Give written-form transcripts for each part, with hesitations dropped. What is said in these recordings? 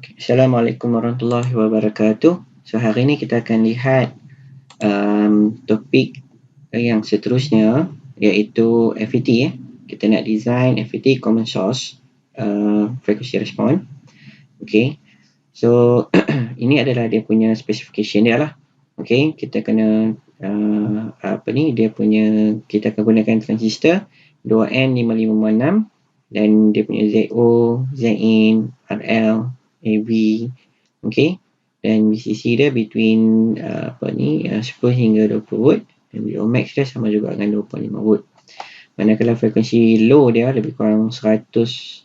Okay. Assalamualaikum warahmatullahi wabarakatuh. So hari ini kita akan lihat topik yang seterusnya, iaitu FET. Kita nak design FET common source frequency response. Okay. So ini adalah dia punya specification dia lah. Okay. Kita kena dia punya, kita akan gunakan transistor 2N5556 dan dia punya ZO, Zin, RL, AV, okay, dan VCC dia between 10 hingga 20 volt, dan VO max dia sama juga dengan 2.5 volt. Manakala frekuensi low dia lebih kurang 100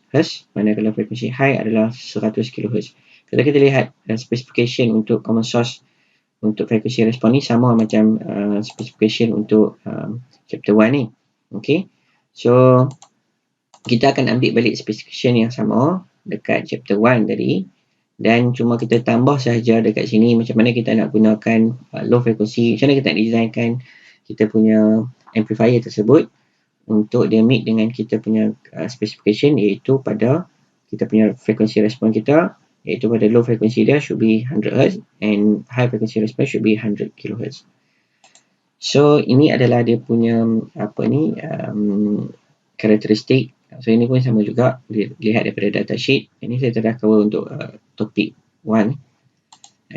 Hz, manakala frekuensi high adalah 100 kHz. Kalau kita lihat specification untuk common source untuk frekuensi respon ni sama macam specification untuk chapter 1 ni. Okay, so kita akan ambil balik specification yang sama dekat chapter 1 tadi, dan cuma kita tambah sahaja dekat sini macam mana kita nak gunakan low frequency, macam mana kita nak designkan kita punya amplifier tersebut untuk dia meet dengan kita punya specification, iaitu pada kita punya frekuensi respon kita, iaitu pada low frequency dia should be 100 Hz and high frequency response should be 100 kHz. So ini adalah dia punya karakteristik. So ini pun sama juga, lihat daripada datasheet. Ini saya telah cover untuk topik 1.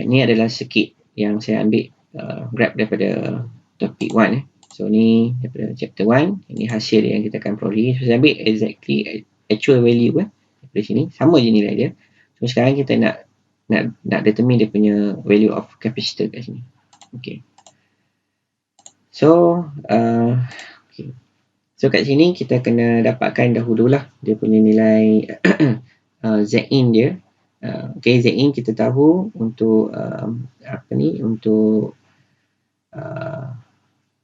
Ini adalah circuit yang saya ambil grab daripada topik 1. So ni daripada chapter 1. Ini hasil yang kita akan peroleh. So saya ambil exactly actual value daripada sini. Sama je nilai dia. So sekarang kita nak determine dia punya value of capacitor kat sini. Okay. So okay. So kat sini kita kena dapatkan dahululah dia punya nilai Zin dia. Okay, Zin kita tahu untuk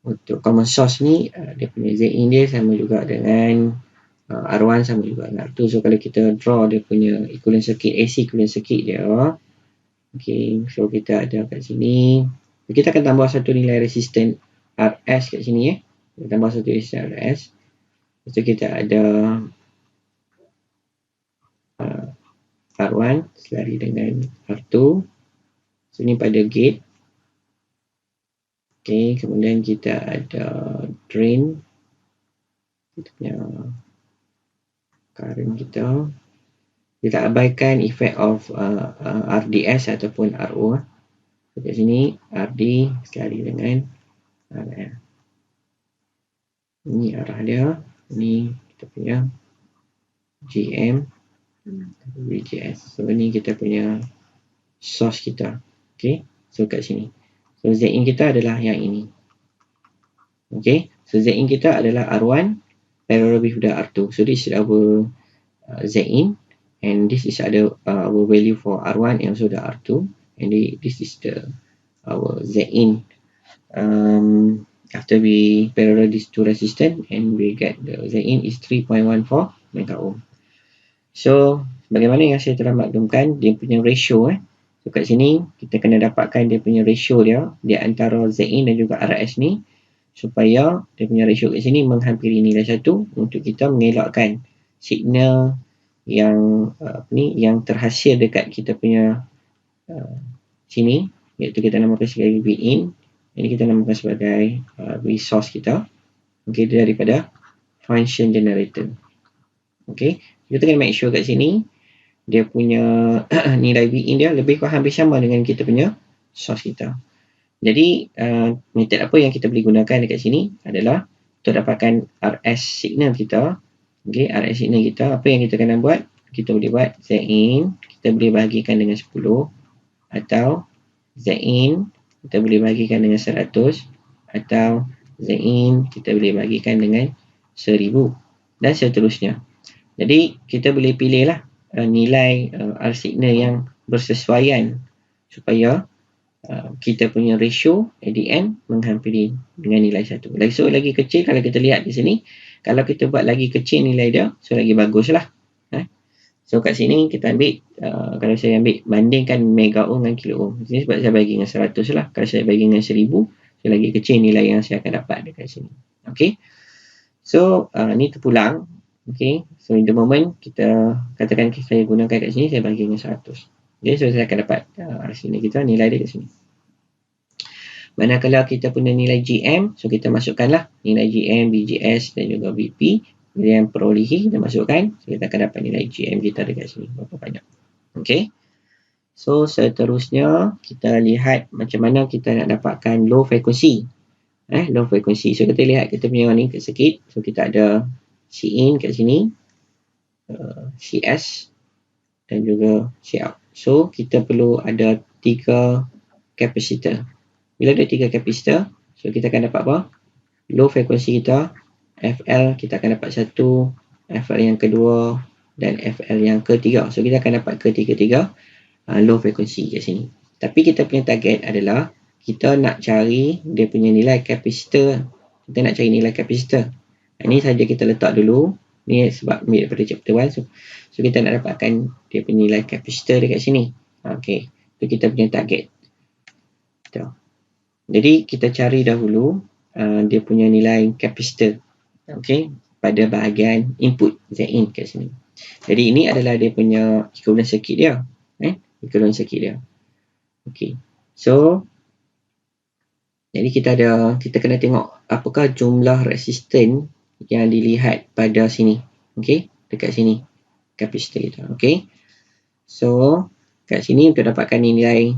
untuk common source ni, dia punya Zin dia sama juga dengan R1 sama juga dengan R2. So kalau kita draw dia punya equivalent circuit, AC equivalent circuit dia. Okay, so kita ada kat sini. Kita akan tambah satu nilai resistant RS kat sini. Kita tambah satu resistant RS. Lepas tu kita ada R1 selari dengan R2. So ni pada gate. Okay, kemudian kita ada drain. Kita punya current kita. Kita abaikan effect of RDS ataupun RO. So kat sini RD selari dengan RL. Ini arah dia. Ini kita punya GM, VGS. So ini kita punya source kita. Okay, so kat sini. So Zin kita adalah yang ini. Okay, so Zin kita adalah R1 parallel with the R2. So this is our Zin, and this is our value for R1 and also the R2, and this is our Zin. After we parallel these two resistance, and we get the Zin is 3.14 mega ohm. So bagaimana yang saya telah maklumkan dia punya ratio. So kat sini kita kena dapatkan dia punya ratio dia di antara Zin dan juga RS ni, supaya dia punya ratio kat sini menghampiri nilai 1 untuk kita mengelakkan signal yang yang terhasil dekat kita punya sini, iaitu kita namakan sebagai Vin. Ini kita namakan sebagai resource kita. Okay, daripada function generator. Okay, kita kena make sure kat sini dia punya nilai Vin dia lebih kurang hampir sama dengan kita punya source kita. Jadi method apa yang kita boleh gunakan dekat sini adalah untuk dapatkan RS signal kita. Okay, RS signal kita, apa yang kita kena buat? Kita boleh buat Zin, kita boleh bahagikan dengan 10, atau Zin kita boleh bahagikan dengan 100, atau Zin kita boleh bahagikan dengan 1000, dan seterusnya. Jadi kita boleh pilihlah nilai R signal yang bersesuaian supaya kita punya ratio at the end menghampiri dengan nilai 1. So lagi kecil, kalau kita lihat di sini, kalau kita buat lagi kecil nilai dia, so lagi baguslah. So kat sini kita ambil, kalau saya ambil bandingkan mega ohm dengan kilo ohm. Ini sebab saya bagi dengan 100 lah. Kalau saya bagi dengan 1000, so lagi kecil nilai yang saya akan dapat dekat sini. Okay. So ni terpulang. Okay. So in the moment kita katakan saya gunakan kat sini, saya bagi dengan 100. Okay, so saya akan dapat sini kita nilai dia kat sini. Manakala kita punya nilai GM, so kita masukkanlah nilai GM, BGS dan juga BP. Kemudian perolehi kita masukkan, so kita akan dapat nilai GM kita dekat sini berapa banyak. Okay. So seterusnya kita lihat macam mana kita nak dapatkan low frequency. Low frequency. So kita lihat kita punya ni sikit. So kita ada Cin kat sini, CS dan juga Cout. So kita perlu ada 3 kapasitor. Bila ada 3 kapasitor, so kita akan dapat apa? Low frequency kita, FL kita akan dapat 1, FL yang kedua dan FL yang ketiga. So kita akan dapat ketiga-tiga low frequency kat sini. Tapi kita punya target adalah kita nak cari dia punya nilai kapasitor. Kita nak cari nilai kapasitor. Ini saja kita letak dulu. Ni sebab ambil daripada chapter 1. So kita nak dapatkan dia punya nilai kapasitor dekat sini. Okey. Itu kita punya target. Jadi kita cari dahulu dia punya nilai kapasitor. Okey. Pada bahagian input Zin kat sini. Jadi ini adalah dia punya equivalent circuit dia. Equivalent circuit dia. Okey. So jadi kita kena tengok apakah jumlah resisten yang dilihat pada sini. Okey, dekat sini kapasitor kita. Okey. So kat sini untuk dapatkan nilai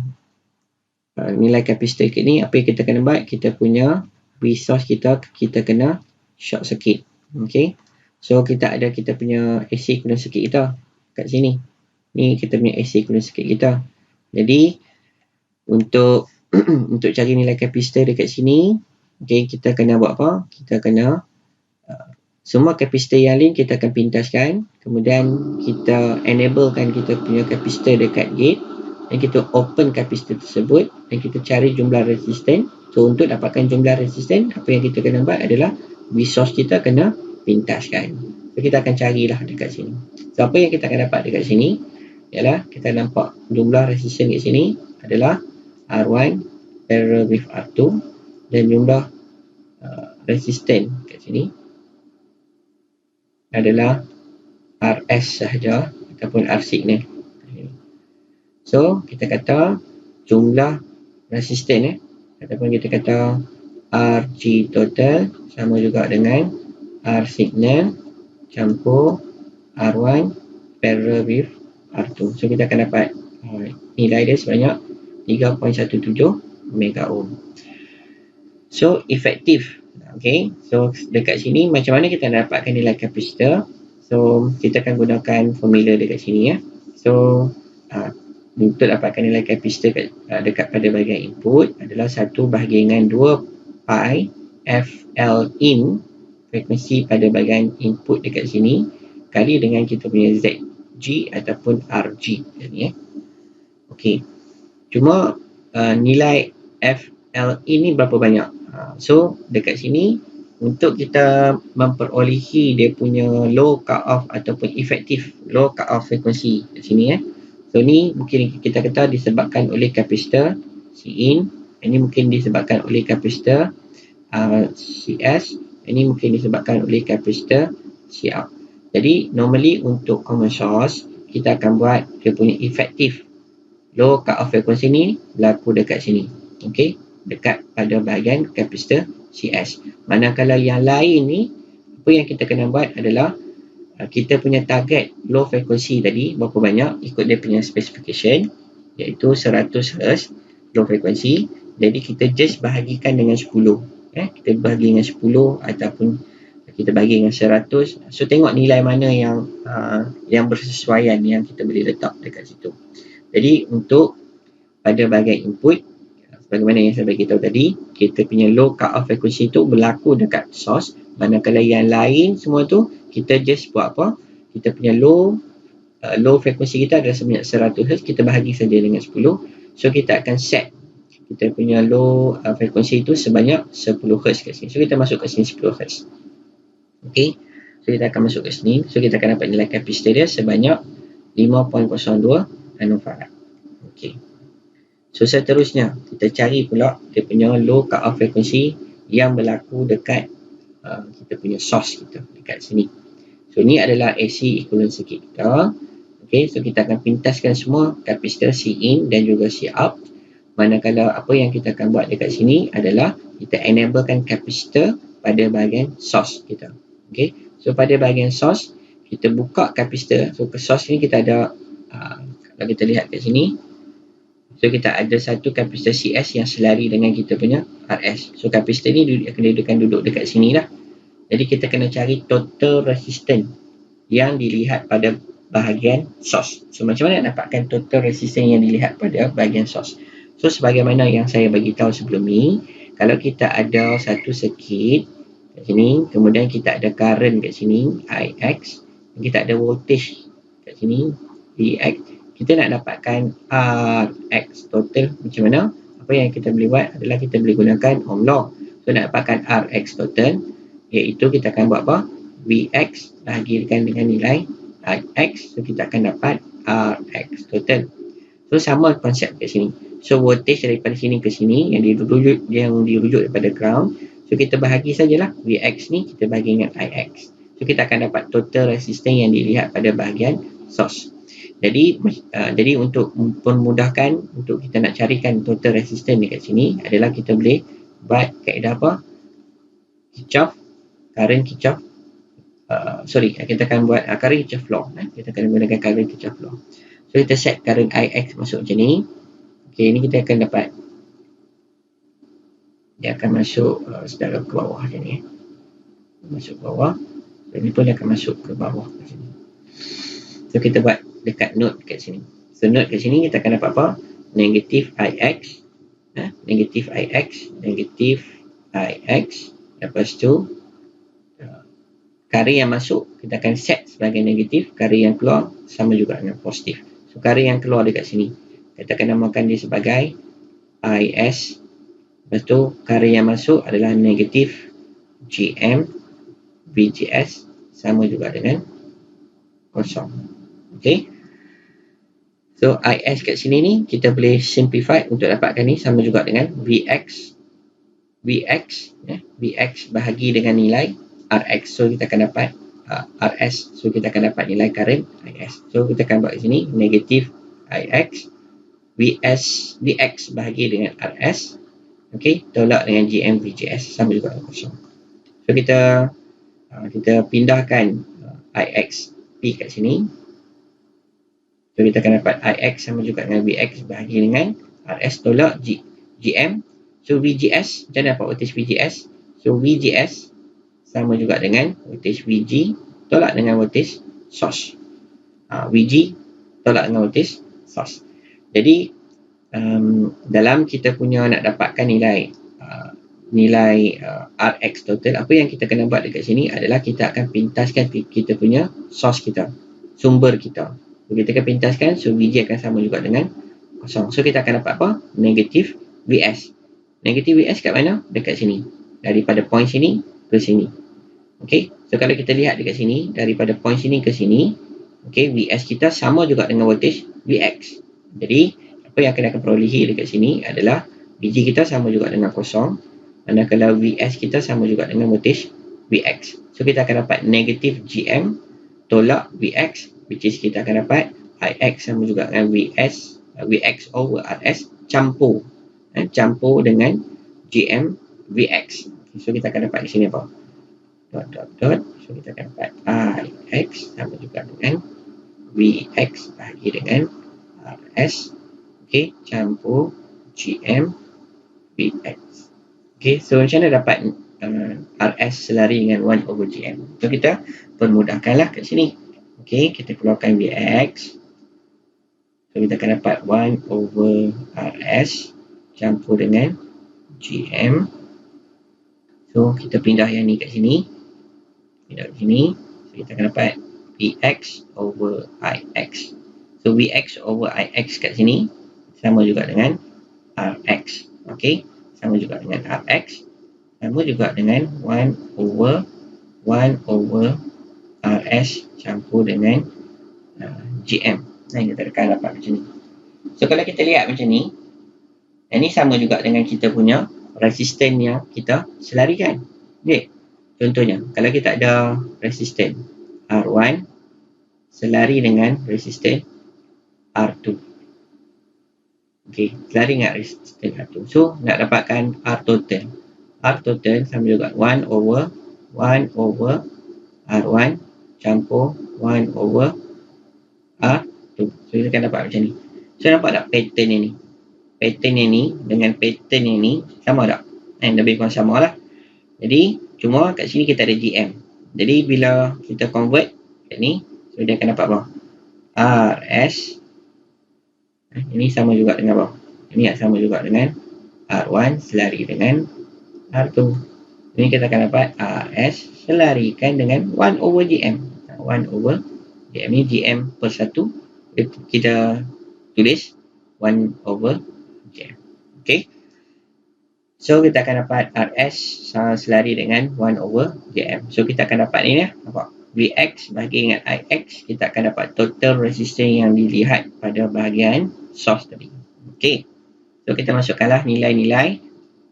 kapasitor ni, apa yang kita kena buat? Kita punya resource kita kena short circuit. Okey. So kita punya AC equivalent circuit kita kat sini. Ni kita punya AC equivalent circuit kita. Jadi untuk untuk cari nilai kapasitor dekat sini, okay, kita kena buat apa? Kita kena semua kapasitor yang lain kita akan pintaskan, kemudian kita enablekan kita punya kapasitor dekat gate dan kita open kapasitor tersebut dan kita cari jumlah resisten. So untuk dapatkan jumlah resisten, apa yang kita kena buat adalah resource kita kena pintaskan. So kita akan carilah dekat sini. So apa yang kita akan dapat dekat sini ialah kita nampak jumlah resisten kat sini adalah R1 parallel with R2 dan jumlah resisten kat sini adalah RS sahaja ataupun R signal. So kita kata jumlah resisten ataupun kita kata RG total sama juga dengan R signal campur R1 parallel with R2. So kita akan dapat nilai dia sebanyak 3.17 mega ohm. So efektif. Okay. So dekat sini macam mana kita nak dapatkan nilai kapasitor? So kita akan gunakan formula dekat sini ya. So untuk dapatkan nilai kapasitor dekat pada bahagian input adalah 1/2 pi FL in frekuensi pada bahagian input dekat sini kali dengan kita punya ZG ataupun RG ni ya. Okey. Cuma nilai FL ini berapa banyak? So dekat sini untuk kita memperolehi dia punya low cut off ataupun efektif low cut off frekuensi kat sini ya. So ni mungkin kita kata disebabkan oleh kapasitor Cin, ini mungkin disebabkan oleh kapasitor CS, ini mungkin disebabkan oleh kapasitor Cout. Jadi normally untuk common source kita akan buat dia punya efektif low cut off frekuensi ni berlaku dekat sini. Okey, dekat pada bahagian kapasitor CS. Manakala yang lain ni apa yang kita kena buat adalah kita punya target low frekuensi tadi berapa banyak ikut dia punya specification iaitu 100 Hz low frekuensi. Jadi kita just bahagikan dengan 10. Kita bahagi dengan 10 ataupun kita bagi dengan 100. So tengok nilai mana yang bersesuaian yang kita boleh letak dekat situ. Jadi untuk pada bahagian input, sebagaimana yang saya bagi tahu tadi, kita punya low cut off frekuensi itu berlaku dekat source. Manakala yang lain semua tu kita just buat apa? Kita punya low frekuensi kita adalah sebanyak 100 Hz, kita bahagi saja dengan 10. So kita akan set kita punya low frekuensi itu sebanyak 10 Hz kat sini. So kita masuk kat sini 10 Hz. Okey. So kita akan masuk ke sini. So kita akan dapat nilai kapasitor dia sebanyak 5.02 nanofarad. Okey. So seterusnya kita cari pula dia punya low cut off frekuensi yang berlaku dekat kita punya source kita dekat sini. So ni adalah AC equivalent circuit kita. Okey, so kita akan pintaskan semua kapasitor C in dan juga C out. Manakala apa yang kita akan buat dekat sini adalah kita enablekan kapasitor pada bahagian source kita. Okey, so pada bahagian source kita buka kapasitor. So ke source ni kita ada kalau kita lihat kat sini, so kita ada satu kapasitor CS yang selari dengan kita punya RS. So kapasitor ni akan duduk dekat sini lah. Jadi kita kena cari total resistance yang dilihat pada bahagian source. So macam mana nak dapatkan total resistance yang dilihat pada bahagian source? So sebagaimana yang saya bagi tahu sebelum ni, kalau kita ada satu circuit kat sini, kemudian kita ada current kat sini IX, kita ada voltage kat sini VX, kita nak dapatkan RX total macam mana? Apa yang kita boleh buat adalah kita boleh gunakan Ohm law. So nak dapatkan RX total, iaitu kita akan buat apa? VX bahagikan dengan nilai IX, so kita akan dapat RX total. So sama konsep kat sini. So voltage daripada sini ke sini yang dirujuk daripada ground, so kita bahagi sajalah VX ni kita bahagi dengan IX. So kita akan dapat total resistance yang dilihat pada bahagian source. Jadi untuk memudahkan untuk kita nak carikan total resistance dekat sini adalah kita boleh buat kaedah apa? Current Kirchhoff. Kita akan buat current Kirchhoff law. Kita akan menggunakan current Kirchhoff law. So kita set current IX masuk macam ni. Okey, ni kita akan dapat dia akan masuk sedara ke bawah macam ni. Masuk ke bawah. Dan ni pun dia akan masuk ke bawah macam ni. So kita buat dekat node kat sini. So node kat sini kita akan dapat apa? Negatif IX. Negatif IX. Negatif IX. Lepas tu current yang masuk kita akan set sebagai negatif, current yang keluar sama juga dengan positif. So current yang keluar dekat sini kita akan namakan dia sebagai IS. Lepas tu current yang masuk adalah negatif GM VGS sama juga dengan kosong. Okey. So IS kat sini ni kita boleh simplify untuk dapatkan ni sama juga dengan VX bahagi dengan nilai RX. So kita akan dapat RS. So kita akan dapat nilai current IS. So kita akan buat di sini negatif IX VX bahagi dengan RS. Okey, tolak dengan GM VGS sama juga dengan kosong. So kita pindahkan IX P kat sini. So kita akan dapat IX sama juga dengan VX bahagi dengan RS tolak GM. So VGS, macam mana dapat voltage VGS? So VGS sama juga dengan voltage VG tolak dengan voltage source. VG tolak dengan voltage source. Jadi dalam kita punya nak dapatkan nilai RX total, apa yang kita kena buat dekat sini adalah kita akan pintaskan kita punya source kita, sumber kita. So, kita akan pintaskan, so VG akan sama juga dengan kosong. So kita akan dapat apa? Negatif VS. Negatif VS kat mana? Dekat sini. Daripada point sini ke sini. Okey, so kalau kita lihat dekat sini, daripada point sini ke sini, okey, VS kita sama juga dengan voltage VX. Jadi apa yang akan perolehi dekat sini adalah VG kita sama juga dengan kosong, manakala VS kita sama juga dengan voltage VX. So kita akan dapat negatif GM tolak VX, which is kita akan dapat IX sama juga dengan VX over RS campur dengan GM VX. So kita akan dapat di sini apa? Dot. So kita akan dapat IX sama juga dengan VX bahagi dengan RS. Okey, campur GM VX. Okey, so macam mana dapat RS selari dengan 1 over GM? So kita permudahkanlah kat sini. Okey, kita keluarkan VX. So kita akan dapat 1 over RS campur dengan GM. So kita pindah yang ni kat sini. Pindah kat sini. So kita akan dapat VX over IX. So VX over IX kat sini sama juga dengan RX. Okey, sama juga dengan RX. Sama juga dengan 1 over RS campur dengan GM. Nah, kita akan dapat macam ni. So kalau kita lihat macam ni, yang ni sama juga dengan kita punya resisten yang kita selarikan. Okay. Contohnya, kalau kita ada resisten R1 selari dengan resisten R2. Okey, selari dengan resisten R2. So, nak dapatkan R total. R total sama juga 1 over R1 campur 1 over R2. So, kita akan dapat macam ni. So, nampak tak pattern yang ni? Pattern yang ni dengan pattern yang ni sama tak? Lebih kurang sama lah. Jadi, cuma kat sini kita ada GM. Jadi, bila kita convert kat ni, so dia akan dapat apa? RS. Ini sama juga dengan apa? Ini sama juga dengan R1 selari dengan R2. Ini kita akan dapat RS selarikan dengan 1 over GM. 1 over GM ni GM per 1. Kita tulis 1 over GM. Okay. So, kita akan dapat RS selari dengan 1 over GM. So, kita akan dapat ni ya. Nampak? Vx bagi dengan Ix, kita akan dapat total resistance yang dilihat pada bahagian source tadi. Okey. So, kita masukkanlah nilai-nilai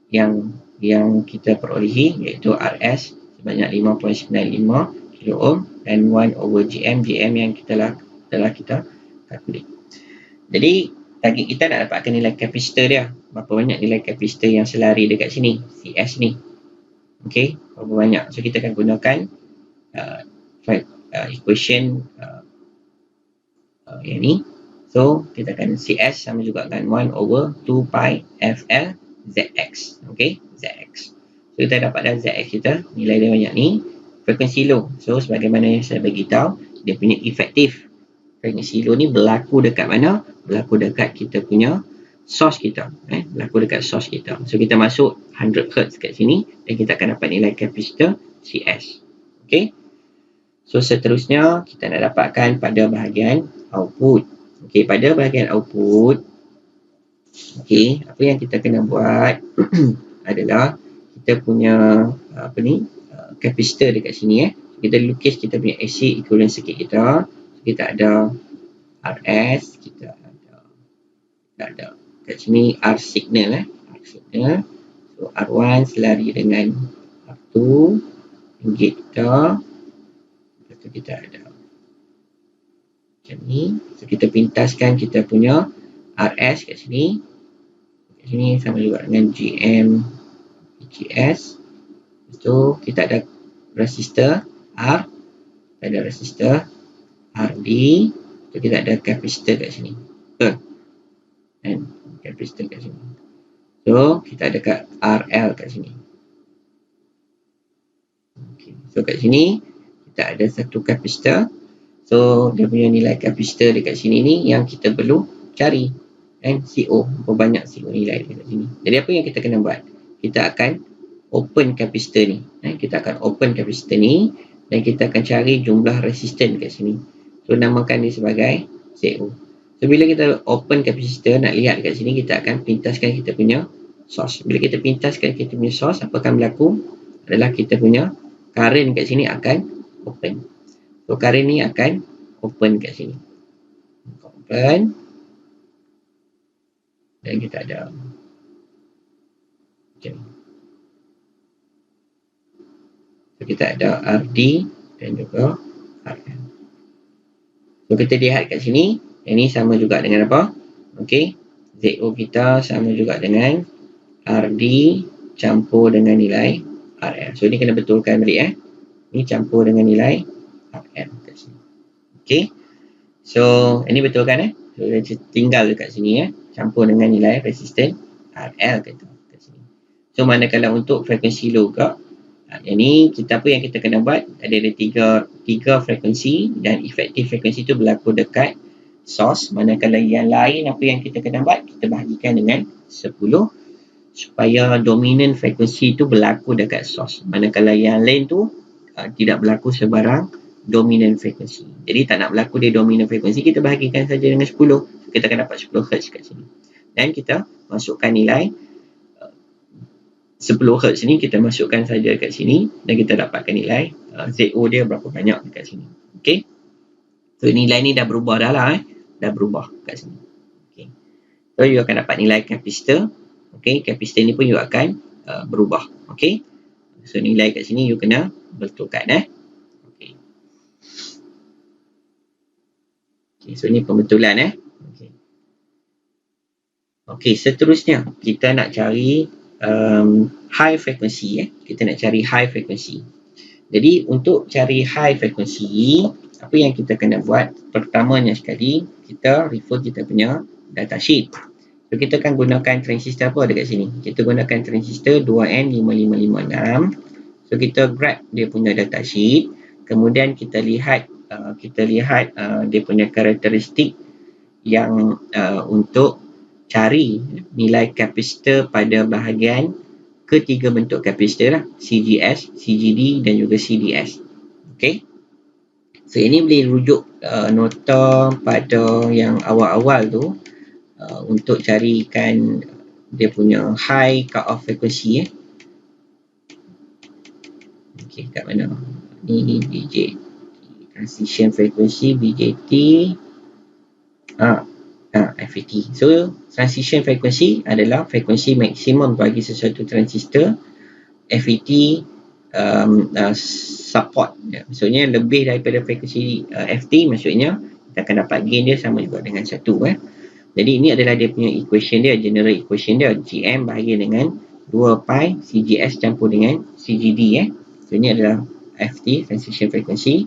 yang kita perolehi, iaitu RS sebanyak 5.95 kilo ohm dan 1 over GM yang telah kita calculate. Jadi, target kita nak dapatkan nilai kapasitor dia. Berapa banyak nilai kapasitor yang selari dekat sini, CS ni. Okey, berapa banyak. So, kita akan gunakan equation yang ni. So, kita akan CS sama juga dengan 1 over 2 pi FL ZX. Okay, ZX. So, kita dapat dah ZX kita, nilai dia banyak ni. Frekuensi low. So, sebagaimana yang saya beritahu, dia punya efektif. Frekuensi low ni berlaku dekat mana? Berlaku dekat kita punya source kita. Berlaku dekat source kita. So, kita masuk 100 Hz kat sini dan kita akan dapat nilai kapasitor CS. Okay. So, seterusnya kita nak dapatkan pada bahagian output. Okey, pada bahagian output, okey, apa yang kita kena buat adalah kita punya kapasitor dekat sini Kita lukis kita punya AC equivalent circuit kita. Kita ada RS, kita ada kat sini R signal R signal. So, R1 selari dengan R2 gate kita. Kita ada macam ni. So, kita pintaskan kita punya RS kat sini. Kat sini sama juga dengan GM EGS. So, kita ada resistor R. Kita ada resistor RD. So, kita ada kapasitor kat sini. Dan kapasitor kat sini. So, kita ada kat RL kat sini. Okay. So, kat sini kita ada satu kapasitor. So, dia punya nilai kapasitor dekat sini ni yang kita perlu cari. CO. Berapa banyak CO nilai dekat sini. Jadi, apa yang kita kena buat? Kita akan open kapasitor ni. Kita akan open kapasitor ni dan kita akan cari jumlah resisten dekat sini. So, namakan dia sebagai CO. So, bila kita open kapasitor, nak lihat dekat sini, kita akan pintaskan kita punya source. Bila kita pintaskan kita punya source, apa akan berlaku? Adalah kita punya current kat sini akan open. So, current ni akan open kat sini. Open. Dan kita ada macam ni. So, kita ada RD dan juga RL. So, kita lihat kat sini. Yang ni sama juga dengan apa? Okey. ZO kita sama juga dengan RD campur dengan nilai RL. So, ni kena betulkan balik Ni campur dengan nilai RL kat sini. Okey. So, ini betulkan So, dia tinggal dekat sini campur dengan nilai resisten RL kat sini. So, manakala untuk frekuensi low juga, yang ni apa yang kita kena buat, ada tiga frekuensi dan efektif frekuensi tu berlaku dekat source. Manakala yang lain apa yang kita kena buat, kita bahagikan dengan 10 supaya dominant frekuensi tu berlaku dekat source. Manakala yang lain tu tidak berlaku sebarang dominant frekuensi. Jadi tak nak berlaku dia dominant frekuensi, kita bahagikan saja dengan 10. Kita akan dapat 10 Hz kat sini. Dan kita masukkan nilai 10 Hz ni, kita masukkan saja kat sini dan kita dapatkan nilai ZO dia berapa banyak dekat sini. Okey. So, nilai ni dah berubah dah lah. Dah berubah kat sini. Okay. So, you akan dapat nilai kapasitor. Okay. Kapasitor ni pun you akan berubah. Okay. So, nilai kat sini you kena betulkan. Okay. Okay, so ni pembetulan Okay. Okay, seterusnya kita nak cari high frequency Kita nak cari high frequency. Jadi untuk cari high frequency, apa yang kita kena buat? Pertamanya sekali, kita refer kita punya datasheet. So kita akan gunakan transistor apa dekat sini? Kita gunakan transistor 2N5556. So kita grab dia punya datasheet. Kemudian kita lihat dia punya karakteristik yang untuk cari nilai kapasitor pada bahagian ketiga bentuk kapasitor lah, CGS, CGD dan juga CDS. Okay. So ini boleh rujuk nota pada yang awal-awal tu untuk carikan dia punya high cut off frequency Okay, kat mana? Ni BJT transition frequency BJT FET. So transition frequency adalah frekuensi maksimum bagi sesuatu transistor. FET support. Maksudnya lebih daripada frekuensi FT, maksudnya kita akan dapat gain dia sama juga dengan 1. Jadi ini adalah dia punya equation dia, general equation dia. GM bahagi dengan 2 pi CGS campur dengan CGD. So ini adalah FT, transition frequency.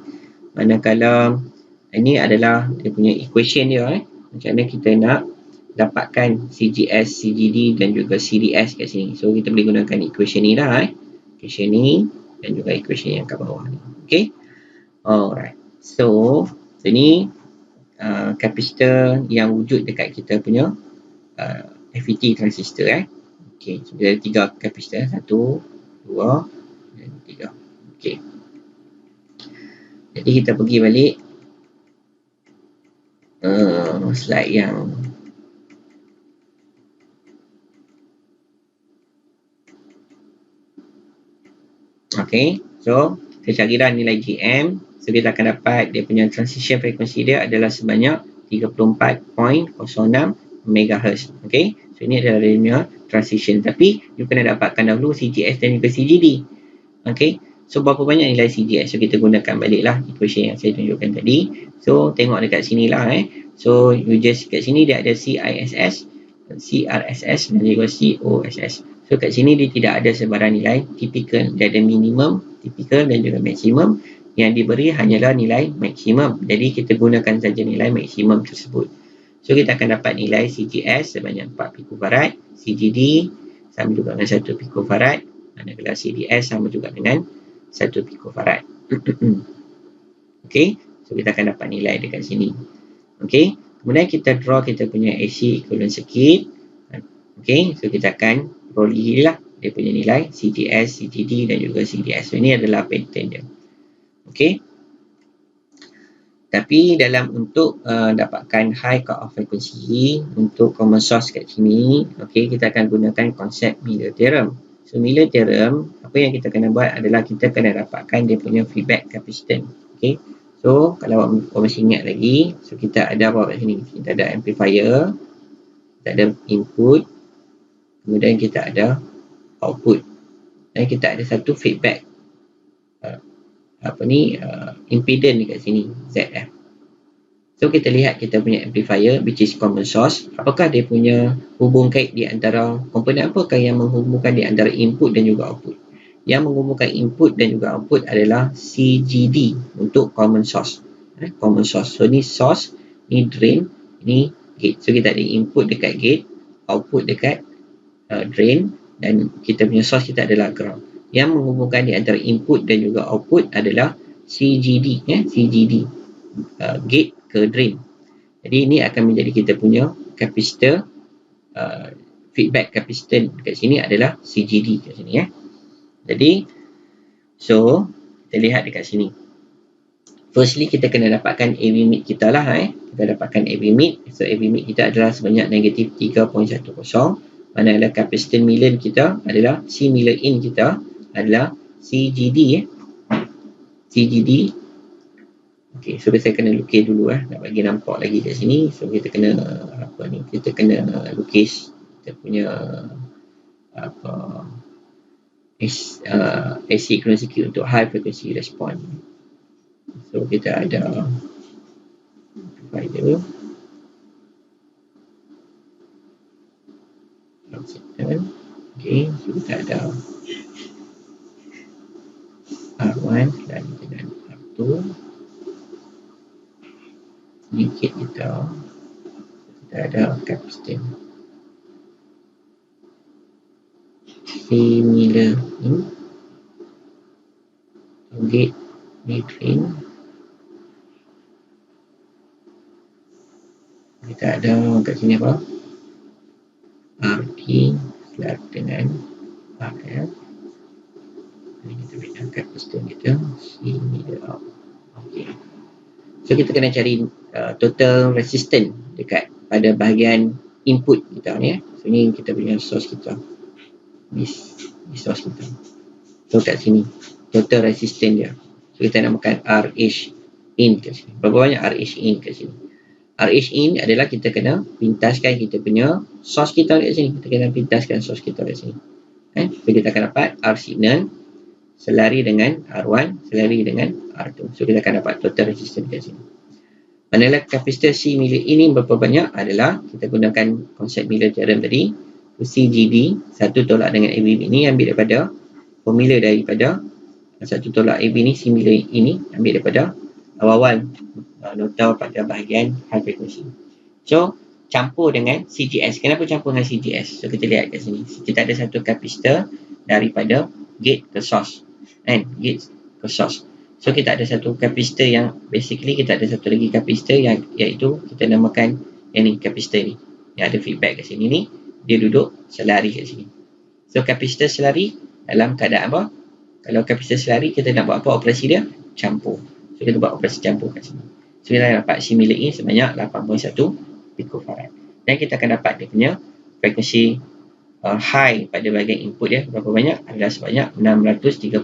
Manakala ini adalah dia punya equation dia. Macam mana kita nak dapatkan CGS, CGD dan juga CDS kat sini. So kita boleh gunakan equation ni lah. Equation ni dan juga equation yang kat bawah ni. Okay. Alright. So ini kapasitor yang wujud dekat kita punya FET transistor. Okay. So ada 3 kapasitor. 1, 2 dan 3. Okay. Jadi kita pergi balik slide yang okay. So kita carilah nilai GM. So kita akan dapat dia punya transition frequency dia adalah sebanyak 34.06 MHz. Okay. So ini adalah dia punya transition. Tapi you kena dapatkan dahulu CGS dan juga CGD. Okay. So berapa banyak nilai CGS? So kita gunakan baliklah equation yang saya tunjukkan tadi. So tengok dekat sini lah. So you just kat sini dia ada CISS, CRSS dan juga COSS. So kat sini dia tidak ada sebarang nilai typical. Dia ada minimum, typical dan juga maksimum. Yang diberi hanyalah nilai maksimum. Jadi kita gunakan saja nilai maksimum tersebut. So kita akan dapat nilai CGS sebanyak 4 picofarad, CGD sama juga dengan 1 picofarad, manakala CDS sama juga dengan 1 picofarad. Okay, so kita akan dapat nilai dekat sini. Okay, kemudian kita draw kita punya AC equivalent circuit. Okay, so kita akan peroleh lah dia punya nilai CGS, CGD dan juga CDS. So ini adalah pattern dia. Okay. Tapi dalam untuk dapatkan high cut off frequency untuk common source kat sini, okay, kita akan gunakan konsep Miller theorem. So Miller theorem, apa yang kita kena buat adalah kita kena dapatkan dia punya feedback capacitance. Okay. So kalau awak masih ingat lagi, so kita ada apa kat sini? Kita ada amplifier, kita ada input, kemudian kita ada output, dan kita ada satu feedback impedance dekat sini, ZF. So kita lihat kita punya amplifier which is common source. Apakah dia punya hubung kait di antara komponen, apakah yang menghubungkan di antara input dan juga output? Yang menghubungkan input dan juga output adalah CGD untuk common source. Common source. So ni source, ni drain, ni gate. So kita ada input dekat gate, output dekat drain, dan kita punya source kita adalah ground. Yang menghubungkan di antara input dan juga output adalah CGD, CGD, gate ke drain. Jadi ini akan menjadi kita punya kapasitor, feedback kapasitor kat sini adalah CGD kat sini. Jadi so kita lihat dekat sini. Firstly kita kena dapatkan AV mid kita lah. Kita dapatkan AV mid. So AV mid kita adalah sebanyak negatif 3.10. Manakala kapasitor Miller kita adalah C Miller in kita adalah CGD. CGD. Okay, so saya kena lukis dulu nak bagi nampak lagi kat sini. So kita kena kita kena lukis kita punya AC equivalent circuit untuk high frequency response. So kita ada divider okay, so kita ada R1 dan dengan R2 sedikit kita ada kapasitor similar in gate between kita ada kat sini apa RT slab dengan RF. Kita berikan kapasitor kita similar out. Okay. So kita kena cari total resistance dekat pada bahagian input kita ni. So ni kita punya source kita. This source kita. So kat sini total resistance dia. So kita namakan RH in kat sini. Berapa banyak RH in kat sini? RH in adalah kita kena pintaskan kita punya source kita kat sini. Kita kena pintaskan source kita kat sini. So kita akan dapat R signal selari dengan R1 selari dengan R2. So kita akan dapat total resistance kat sini. Manakala kapasitor C milik ini berapa banyak adalah kita gunakan konsep Miller theorem tadi. CGD satu tolak dengan AB ini ambil daripada formula daripada satu tolak AB ni C milik ini ambil daripada awal-awal nota pada bahagian high frequency. So campur dengan CGS. Kenapa campur dengan CGS? So kita lihat kat sini. Kita ada satu kapasitor daripada gate ke source. Gate ke source. So kita ada satu kapasitor yang basically kita ada satu lagi kapasitor yang iaitu kita namakan yang ni kapasitor ni. Yang ada feedback kat sini ni dia duduk selari kat sini. So kapasitor selari dalam keadaan apa? Kalau kapasitor selari kita nak buat apa operasi dia? Campur. So kita buat operasi campur kat sini. So kita dapat C milik ini sebanyak 8.1 picofarad. Dan kita akan dapat dia punya frekuensi high pada bahagian input dia berapa banyak? Adalah sebanyak 632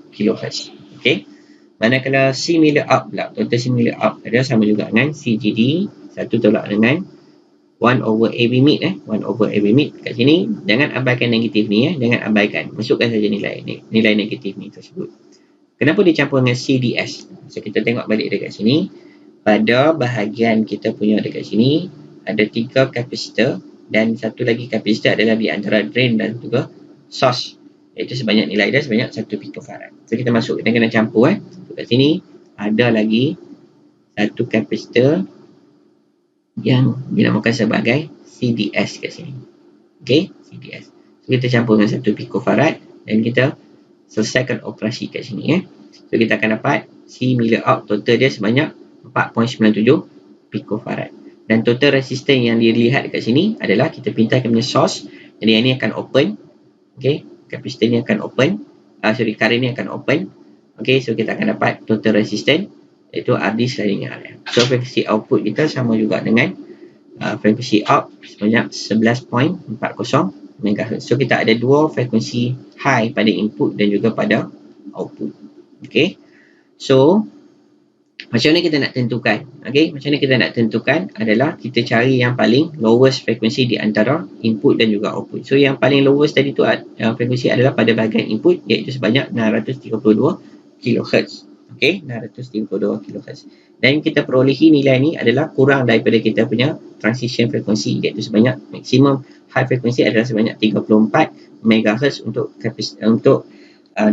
kHz. Okey. Manakala C milik out pula, total C milik out adalah sama juga dengan CGD satu tolak dengan 1 over AB mid 1 over AB mid kat sini. Jangan abaikan negatif ni jangan abaikan. Masukkan saja nilai negatif ni tersebut. Kenapa dia campur dengan CDS? So kita tengok balik dekat sini. Pada bahagian kita punya dekat sini ada 3 kapasitor dan satu lagi kapasitor adalah di antara drain dan juga source. Iaitu sebanyak nilai dia sebanyak 1 picofarad. So kita masuk, kita kena campur So kat sini ada lagi satu kapasitor yang dinamakan sebagai CDS kat sini. Okey, CDS. So kita campur dengan 1 picofarad dan kita selesaikan operasi kat sini So kita akan dapat C milik out total dia sebanyak 4.97 picofarad. Dan total resistance yang dilihat dekat sini adalah kita pintaskan punya source. Jadi yang ni akan open. Okey, kapasitor ni akan open. Current ni akan open. Okey, so kita akan dapat total resistance iaitu RD selari dengan RF. So frekuensi output kita sama juga dengan frekuensi out sebanyak 11.40 MHz. So kita ada dua frekuensi high pada input dan juga pada output. Okey. So macam mana kita nak tentukan? Okey, macam mana kita nak tentukan adalah kita cari yang paling lowest frekuensi di antara input dan juga output. So yang paling lowest tadi tu frekuensi adalah pada bahagian input iaitu sebanyak 632 kHz. Okey, 632 kHz. Dan kita perolehi nilai ni adalah kurang daripada kita punya transition frekuensi iaitu sebanyak maksimum high frekuensi adalah sebanyak 34 MHz untuk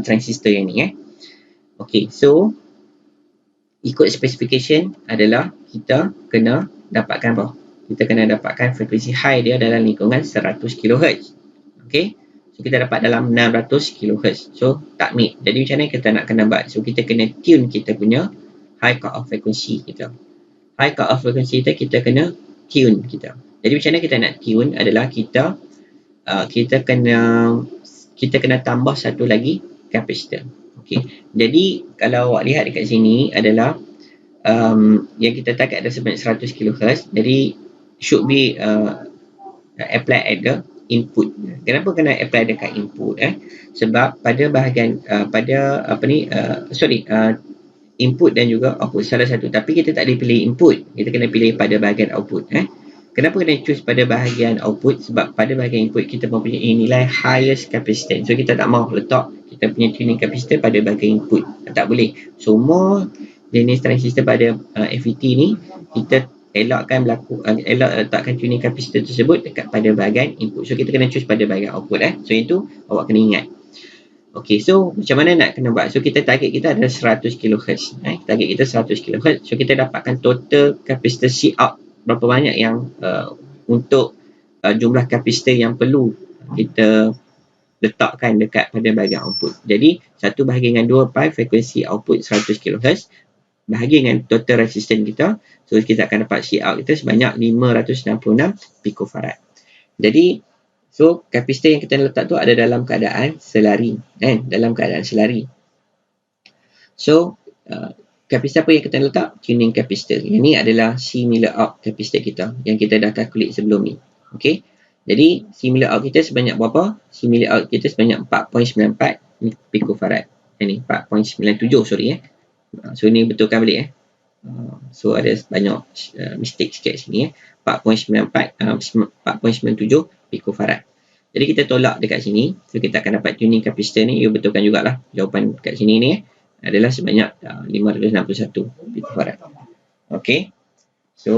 transistor yang ni Okey, so ikut specification adalah kita kena dapatkan apa? Kita kena dapatkan frekuensi high dia dalam lingkungan 100 kHz. Okey. So kita dapat dalam 600 kHz. So tak meet. Jadi macam mana kita nak kena buat? So kita kena tune kita punya high cut off frekuensi kita. High cut off frekuensi kita kena tune kita. Jadi macam mana kita nak tune adalah kita kena tambah satu lagi kapasitor. Okey. Jadi kalau awak lihat dekat sini adalah yang kita target ada sebanyak 100 kHz. Jadi should be apply at the input. Kenapa kena apply dekat input Sebab pada bahagian input dan juga output salah satu. Tapi kita tak boleh pilih input. Kita kena pilih pada bahagian output Kenapa kena choose pada bahagian output? Sebab pada bahagian input kita mempunyai nilai highest capacitance. So kita tak mahu letak kita punya tuning capacitor pada bahagian input. Tak boleh. Semua jenis transistor pada FET ni, kita elakkan letakkan tuning capacitor tersebut dekat pada bahagian input. So kita kena choose pada bahagian output. So itu awak kena ingat. Okay, so macam mana nak kena buat? So kita target kita adalah 100 kHz. Target kita 100 kHz. So kita dapatkan total capacitor C out berapa banyak yang untuk jumlah kapasitor yang perlu kita letakkan dekat pada bahagian output. Jadi 1 bahagi dengan 2 pi frekuensi output 100 kHz bahagi dengan total resistance kita. So kita akan dapat C out kita sebanyak 566 picofarad. Jadi so kapasitor yang kita letak tu ada dalam keadaan selari, dalam keadaan selari. So kapasitor apa yang kita letak? Tuning kapasitor. Yang ni adalah C miller out kapasitor kita yang kita dah calculate sebelum ni. Okey. Jadi C miller out kita sebanyak berapa? C miller out kita sebanyak 4.94 picofarad. Ini 4.97 sorry. So ni betulkan balik. So ada banyak mistake sikit sini. 4.97 picofarad. Jadi kita tolak dekat sini. So kita akan dapat tuning kapasitor ni. You betulkan jugalah. Jawapan dekat sini ni adalah sebanyak 561 picofarad. Okay. So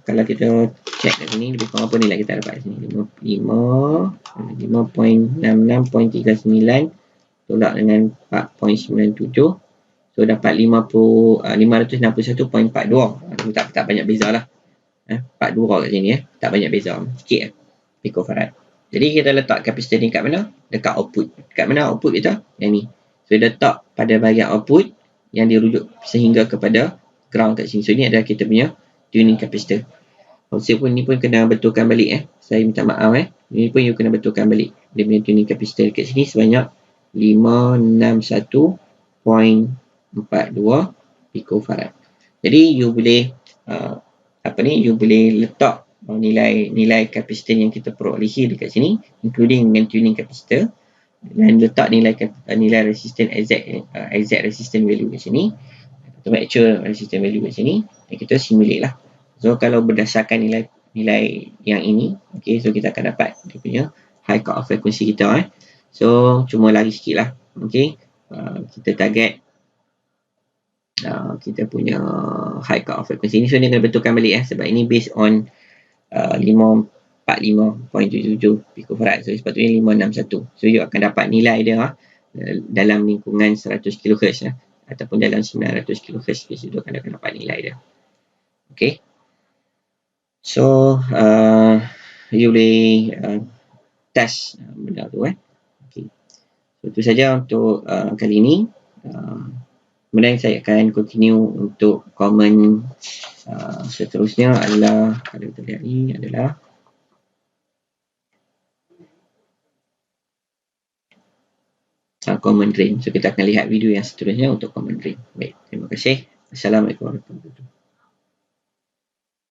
kalau kita check kat sini lebih kurang apa nilai kita dapat sini? 5.66.39 tolak dengan 4.97. So dapat 561.42. Tak banyak beza lah. 42 kat sini. Tak banyak beza. Sikit picofarad. Jadi kita letak kapasitor ni kat mana? Dekat output. Kat mana output kita? Yang ni. So letak pada bahagian output yang dirujuk sehingga kepada ground kat sini. So ni adalah kita punya tuning kapasitor. Maksud pun ni pun kena betulkan balik. Saya minta maaf. Ni pun you kena betulkan balik. Dia punya tuning kapasitor kat sini sebanyak 561.42 picofarad. Jadi you boleh you boleh letak nilai kapasitor yang kita perolehi dekat sini including dengan tuning kapasitor dan letak nilai resistance exact resistance value kat sini atau actual resistance value kat sini dan kita simulate lah. So kalau berdasarkan nilai yang ini, okay, so kita akan dapat dia punya high cut off frequency kita. So cuma lari sikit lah. Okay. Kita target kita punya high cut off frequency ni. So ni kena betulkan balik sebab ini based on 545.77 picofarad. So sepatutnya 561. So you akan dapat nilai dia dalam lingkungan 100 kHz ataupun dalam 900 kHz. So you akan dapat nilai dia. Okay. So you boleh test benda tu. Okay. So itu saja untuk kali ini. Kemudian saya akan continue untuk komen seterusnya adalah kalau kita lihat ni adalah common drain. So kita akan lihat video yang seterusnya untuk common drain. Baik, terima kasih. Assalamualaikum warahmatullahi wabarakatuh.